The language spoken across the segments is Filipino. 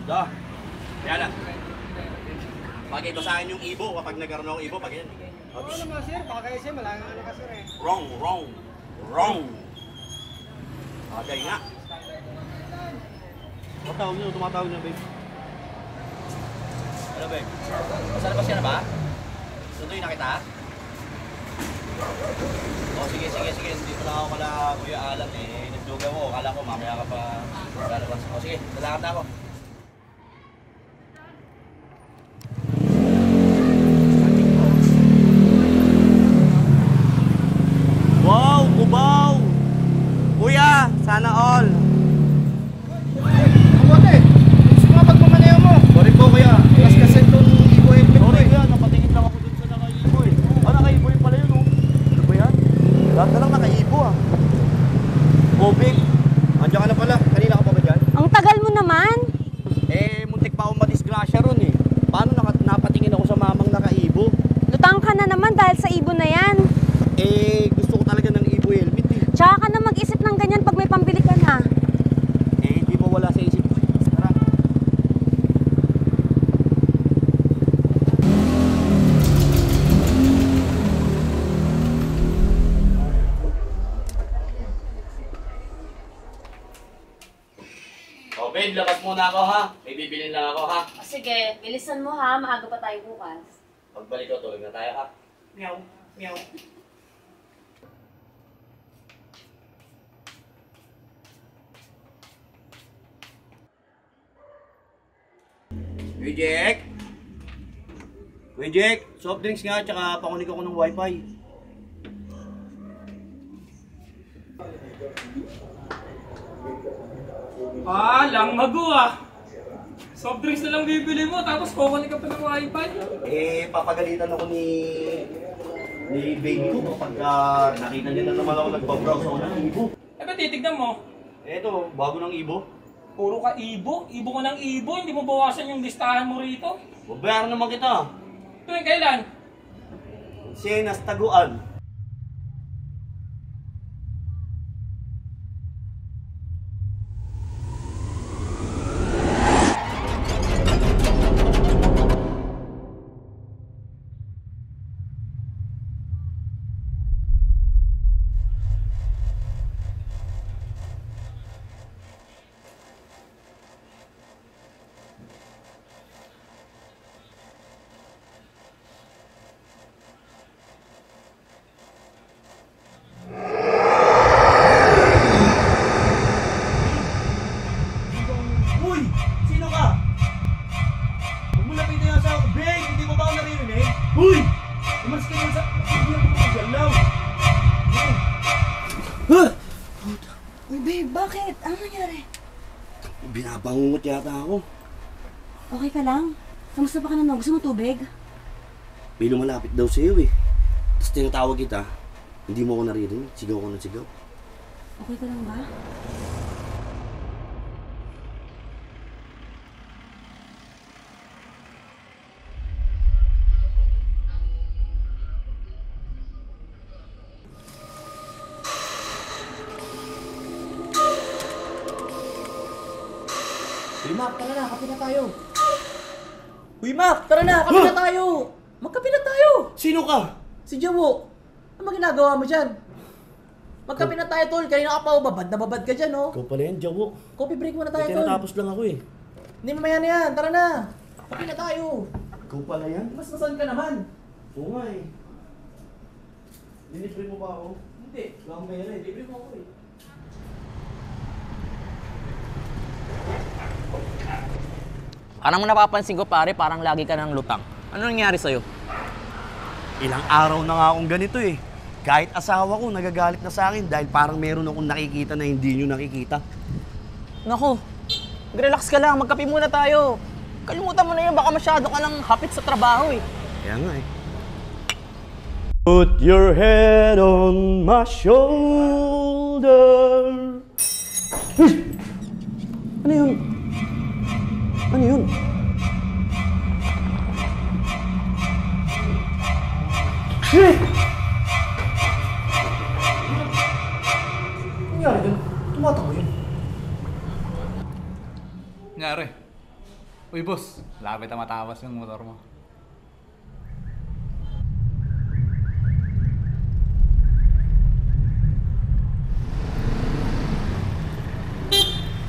So, yan na. Pakita sa akin yung ibo kapag nagkaroon ako ibo, pag yan. Oo naman sir, baka kayo sir, malang ano ka sir eh. Wrong. Okay nga. Tumatawag niyo, babe. Ano, babe? Masal ba siya na ba? Tutuloy na kita? Oh, sige. Hindi ko na ako kala Kuya Alan eh. Nagduga mo. Kala ko mamaya ka pa lalabas. Oh, sige. Lalakad na ako. Wow! Kubaw! Kuya! Sana all! Kamote! Gusto nga pagmamanayaw mo! Sorry po kuya. Kasi itong ibo helmet mo Sorry eh. kuya, napatingin lang ako dun sa nakaibo eh. Nakaibo rin pala yun oh. Ano ba yan? Lahat na lang nakaibo ah. Bobig. Andiyan ka na pala. Kanina ka pa ba dyan? Ang tagal mo naman. Muntik pa akong madisgrasya ron eh. Paano napatingin ako sa mamang nakaibo? Lutang ka na naman dahil sa ibon na yan. Gusto ko talaga ng ibo helmet eh. Tsaka ka na mag-isip ng ganyan pag may pambili ka na. Hindi mo wala sa isip ko. Tara. Oh, babe, labas muna ako ha. May bibilin lang ako ha. O sige, bilisan mo ha. Maaga pa tayo bukas. Pagbalik ko, tulog na tayo ha. Meow. Kuya Jack, soft drinks nga, tsaka pakunik ako ng wifi. Lang mago Soft drinks na lang bibili mo, tapos kukunin ka pa ng wifi. Papagalitan ako ni baby ko kapag nakita niya na naman ako nagpa-browse ako ng ibo. Ba't titignan mo? Eto, bago ng ibo. Puro ka ibo. Ibo ko ng ibo, hindi mo bawasan yung listahan mo rito. Babayaran naman kita. Tuwing kailan? Senas Taguan. Uy babe, bakit? Ano nangyari? Binabangungot yata ako. Okay ka lang? Kamusta ba ka naman? Gusto mo tubig? May lumalapit daw sa'yo eh. Tapos tinatawag kita, hindi mo ako naririnig. Sigaw ko ng sigaw. Okay ka lang ba? Uy, Mac, tara na, kape na tayo. Uy, Mac, tara na, kape na tayo. Magkape na tayo. Sino ka? Si Jawo. Ano ba ginagawa mo dyan? Magkape na tayo, tol. Kanina ka pa, babad na babad ka dyan, oh. Ikaw pala yan, Jawo. Coffee break muna tayo, May tol. tinatapos lang ako eh. Hindi mamaya na yan, tara na. Kape na tayo. Ikaw pala yan? Mas masan ka naman. Oo nga eh. Dinispray mo ba ako? Hindi. Wala akong pera eh. Libre mo ako eh. Parang napapansin ko pare, parang lagi ka ng lutang. Ano nangyari sa'yo? Ilang araw na nga akong ganito eh. Kahit asawa ko nagagalit na sa akin dahil parang meron akong nakikita na hindi nyo nakikita. Naku, relax ka lang, magkape muna tayo. Kalimutan mo na yun, baka masyado ka lang hapit sa trabaho eh. Kaya nga eh. Put your head on my shoulder. Ano yun? Ano yun? Shit! Nangyari dun? Tumatakbo yun. Nangyari? Uy, boss. Lapit na matapos yung motor mo.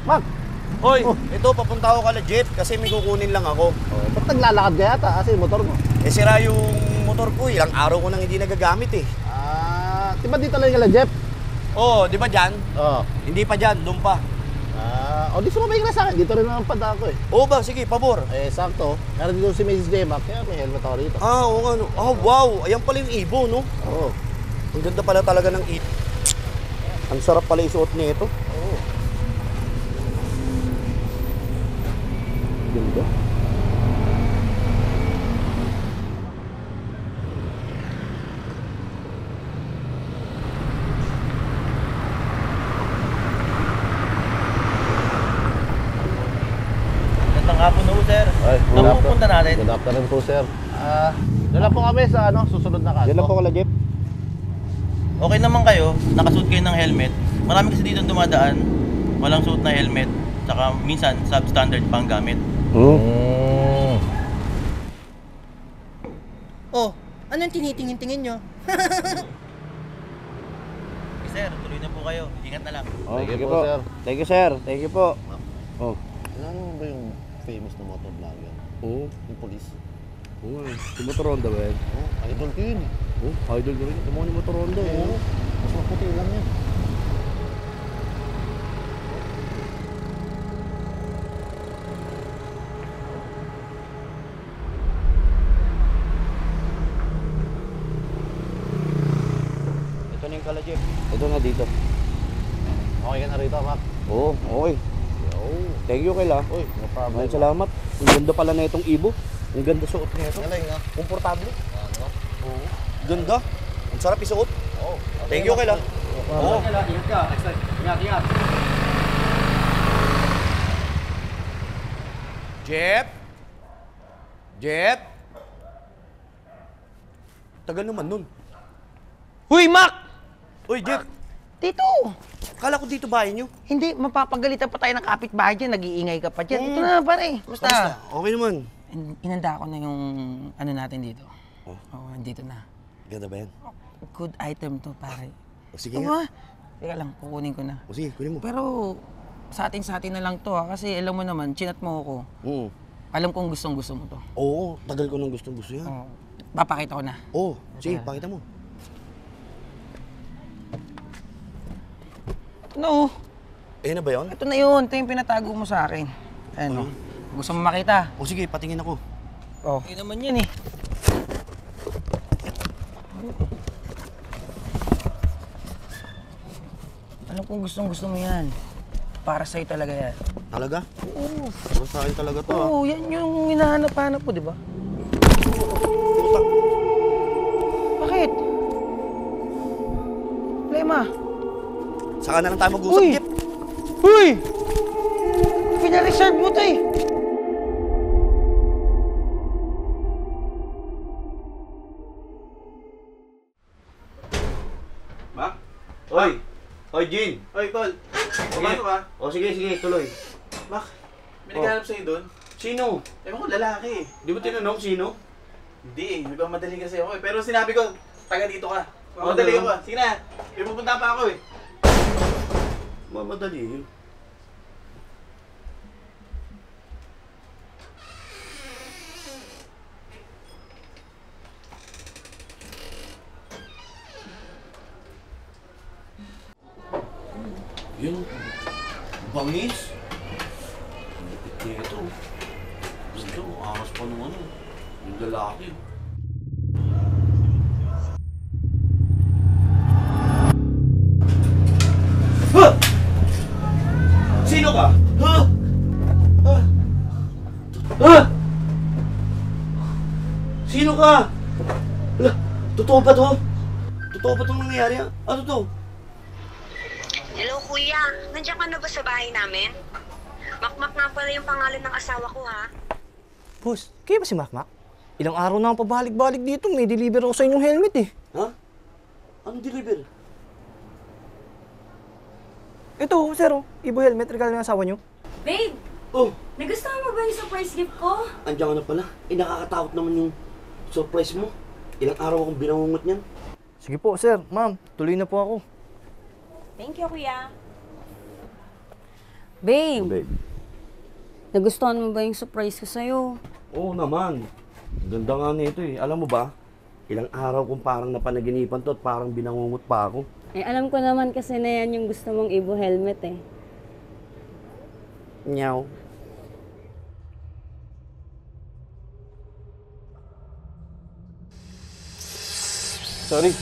Mag! Hoy, ito papunta ako kala Jeep kasi may kukunin lang ako. Ba't naglalakad ka yata kasi motor mo? Eh sira yung motor ko, ilang araw ko nang hindi nagagamit eh. Di ba dito lang kala Jeff? Oo, di ba dyan? Oo. Hindi pa dyan, doon pa. Di sumabay ka na sa akin. Dito rin naman pada ako eh. Oo ba? Sige, pabor. Sakto. Meron dito si Mrs. J-Mac, kaya may helmet ako dito. Oo nga no. Wow! Ayan pala yung Evo, no? Oo. Ang ganda pala talaga ng Evo. Ang sarap pala isuot nito. Oo. Ganda. Magandang hapon po, sir. Good Saan pupunta natin? Good afternoon po, sir. Doon lang po kami sa susunod na kaso. Yan lang po kala Jeep. Okay naman kayo, nakasuot kayo ng helmet. Marami kasi dito dumadaan, walang suot na helmet. Tsaka minsan, substandard pa ang gamit. Oh, ano yung tinitingin-tingin nyo? Okay, sir, tuloy na po kayo. Ingat na lang. Thank you po, sir. Thank you, sir. Thank you po. Oh. Ano ba yung famous na motor vlogger? Oo. Yung police? Oo. Si Motoronda ba yan? Idol ko yun. Oo. Idol ko rin. Ito mo ni Motoronda eh. Oo. Mas maputi lang yan. Ito na yung kala Jeep. Ito na dito. Okay ka na rito, Mac? Oo. Okay. Thank you kayla. Uy, no problem. Maraming salamat. Ang ganda pala na itong Evo. Ang ganda suot na ito. Galing, ha? Komportable. Ano? Oo. Ganda. Ang sarap isuot. Oo. Thank you kayla. Oo. Ingat ka. Next time. Ingat. Jeep? Jeep? Tagal naman nun. Huy, Mac! Uy, Jeep. Dito! Kala ko dito bahay nyo. Hindi, mapapagalitan pa tayo ng kapitbahay dyan. Nag-iingay ka pa dyan. Ito na, pare. Basta. Okay naman. Inanda ko na yung ano natin dito. Oh. Oo, nandito na. Ganda ba yan? Good item to, pare. O sige Aba, nga. teka lang, kukunin ko na. O sige, kunin mo. Pero, sa atin na lang to ha. Kasi alam mo naman, chinat mo ako. Alam kong gustong-gusto mo to. Oo, tagal ko nang gustong gusto yan. Oo. Papakita ko na. Oo, sige, pakita mo. No, Eh na ba yun? ito na yun. Ito yung pinatago mo sa akin. Ano? Gusto mo makita? O sige, patingin ako. Oh. Hindi naman yan eh. Alam kong gustong-gusto mo yan. Para sa'yo talaga yan. Talaga? Oo. Para sa akin talaga to Oo, yan yung hinahanap-hanap mo, di ba? Puta. Bakit? Problema. Saka na lang tayo mag-usap, Uy! Jeep. Uy! Pinareserve mo to eh. Ma? Oy! Oy, Jean! Oy, Tol. Pumasok ka. O sige, tuloy. Bak, may naghahanap sa'yo doon. Sino? Ewan ko, lalaki. Di mo tinanong sino? Hindi eh, nagmamadali kasi ako eh. Pero sinabi ko, taga dito ka. Oh, Mamadali ganun? ako. Sige na, may pupunta pa ako eh. Mamadali yun. Yun. Bangis. Ito. Gusto, angas pa nung ano. Yung lalaki. Ha! Sino ka? Ha? Ha? Ha? Sino ka? Wala, totoo ba to? Totoo ba itong nangyayari? Ano to? Hello, kuya. Nandiyan ka na ba sa bahay namin? Makmak nga pala yung pangalan ng asawa ko, ha? Boss, kayo ba si Makmak? Ilang araw na akong pabalik-balik dito. May deliver ako sa inyong helmet eh. Ha? Anong deliver? Ito, sir. Ibo helmet. Regalo ng asawa nyo. Babe, Oh, Nagustuhan mo ba yung surprise gift ko? andiyan ka na pala. Nakakatakot naman yung surprise mo. Ilang araw akong binangungot niyan. Sige po, sir. Ma'am, tuloy na po ako. Thank you, kuya. Babe, Babe. nagustuhan mo ba yung surprise ko sa'yo? Oo naman. Ganda nga nito eh. Alam mo ba, ilang araw kong parang napanaginipan to at parang binangungot pa ako. Eh, alam ko naman kasi na yan yung gusto mong Ibo helmet eh. Nyaw. Sorry.